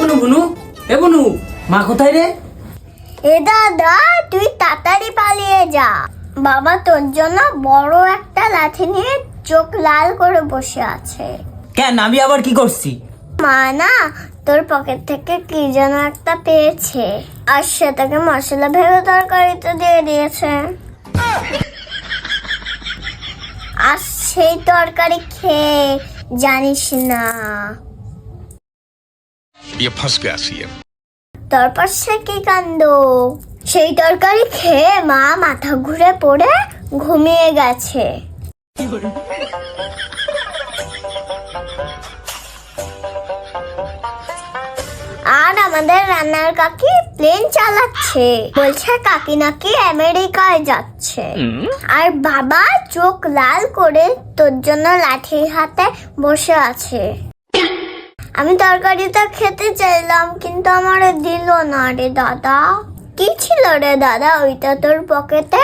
বুনু বুনু, এ বুনু, মা কোথায় রে? এ দাদা, তুই তাড়াতাড়ি পালিয়ে যা। বাবা তোর জন্য বড় একটা লাঠি নিয়ে চোখ লাল করে বসে আছে। কেন, আমি আবার কি করছি? মা না, তোর পকেট থেকে কি যেন একটা পেয়েছে, আর সেটাকে মশলা ভেবে তরকারিতে দিয়ে দিয়েছে। আর সেই তরকারি খেয়ে জানিস না ये फंस गया सीएम। তারপর সে কি কাণ্ড, সেই তরকারি খেয়ে মা মাথা ঘুরে পড়ে ঘুমিয়ে গেছে। আর আমাদের রান্নার কাকি প্লেন চালাচ্ছে, বলছে কাকি নাকি আমেরিকায় যাচ্ছে। আর বাবা চোখ লাল করে তোর জন্য লাঠি হাতে বসে আছে। আমি তরকারিটা খেতে চাইলাম, কিন্তু আমার দিল না রে দাদা। কি ছিল রে দাদা ওইটা তোর পকেটে?